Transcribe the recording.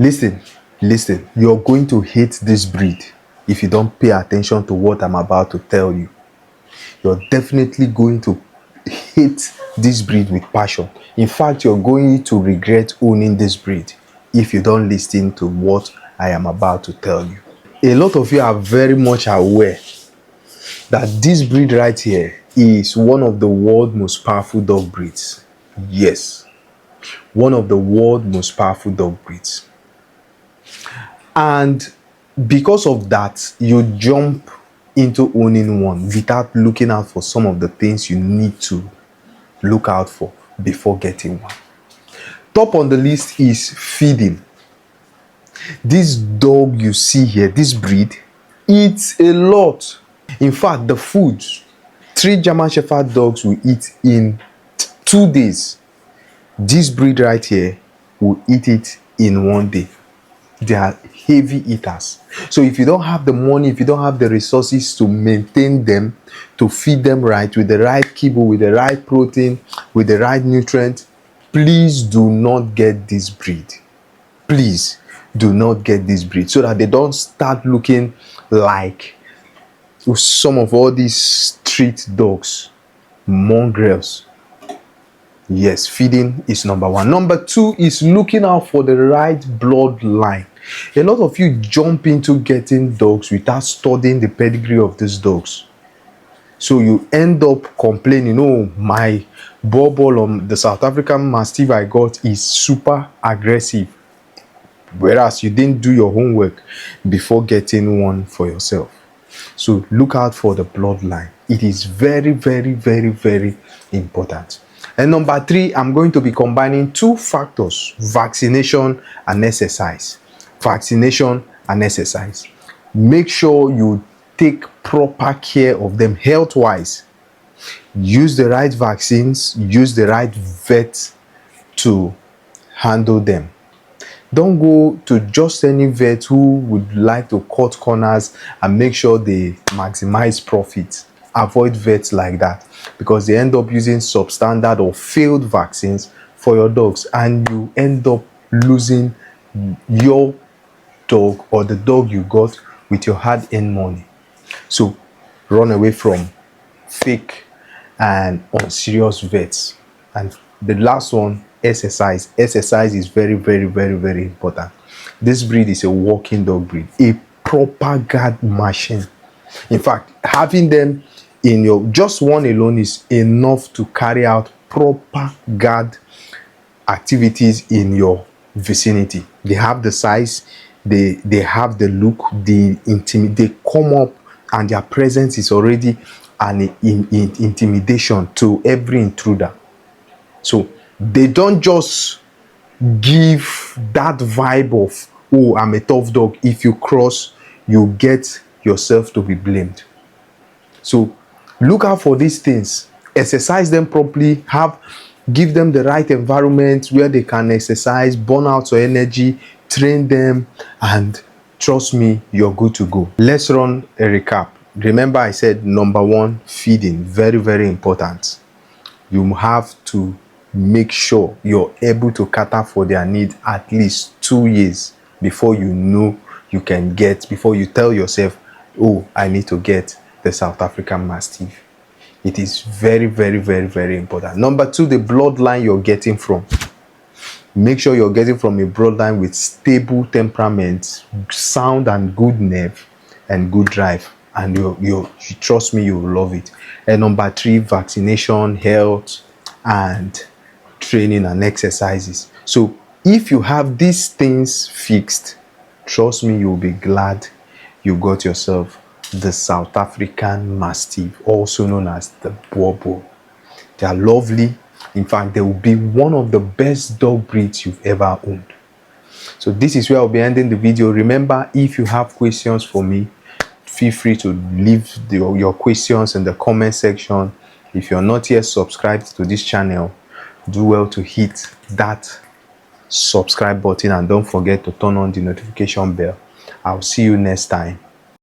Listen, listen, you're going to hate this breed if you don't pay attention to what I'm about to tell you. You're definitely going to hate this breed with passion. In fact, you're going to regret owning this breed if you don't listen to what I am about to tell you. A lot of you are very much aware that this breed right here is one of the world's most powerful dog breeds. Yes, one of the world's most powerful dog breeds. And because of that, you jump into owning one without looking out for some of the things you need to look out for before getting one. Top on the list is feeding. This dog you see here, this breed, eats a lot. In fact, the food 3 German Shepherd dogs will eat in 2 days, this breed right here will eat it in 1 day. They are heavy eaters. So if you don't have the money, if you don't have the resources to maintain them, to feed them right, with the right kibble, with the right protein, with the right nutrient, please do not get this breed. Please do not get this breed, so that they don't start looking like some of all these street dogs, mongrels. Yes, feeding is number 1. Number 2 is looking out for the right bloodline. A lot of you jump into getting dogs without studying the pedigree of these dogs. So you end up complaining, oh, my Boerboel, the South African Mastiff I got, is super aggressive. Whereas you didn't do your homework before getting one for yourself. So look out for the bloodline. It is very, very, very, very important. And number 3, I'm going to be combining 2 factors: vaccination and exercise. Vaccination and exercise. Make sure you take proper care of them health-wise. Use the right vaccines, use the right vet to handle them. Don't go to just any vet who would like to cut corners and make sure they maximize profits. Avoid vets like that, because they end up using substandard or failed vaccines for your dogs, and you end up losing your dog or the dog you got with your hard-earned money. So run away from fake and unserious vets. And the last one, exercise. Exercise is very, very, very, very important. This breed is a walking dog breed, a proper guard machine. In fact, having them in your just one alone is enough to carry out proper guard activities in your vicinity. They have the size, they have the look, they come up, and their presence is already an intimidation to every intruder. So they don't just give that vibe of, oh, I'm a tough dog. If you cross, you get yourself to be blamed. So look out for these things. Exercise them properly. Give them the right environment where they can exercise, burn out your energy, train them, and trust me, you're good to go. Let's run a recap. Remember, I said number 1, feeding. Very, very important. You have to make sure you're able to cater for their need at least 2 years before you know you can get, before you tell yourself, oh, I need to get the South African Mastiff. It is very, very, very, very important. Number 2, the bloodline you're getting from. Make sure you're getting from a bloodline with stable temperament, sound and good nerve, and good drive. And you trust me, you'll love it. And number 3, vaccination, health, and training and exercises. So if you have these things fixed, trust me, you'll be glad you got yourself the South African Mastiff, also known as the Boerboel. They are lovely. In fact, they will be one of the best dog breeds you've ever owned. So this is where I'll be ending the video. Remember, if you have questions for me, feel free to leave your questions in the comment section. If you're not yet subscribed to this channel, do well to hit that subscribe button, and don't forget to turn on the notification bell. I'll see you next time.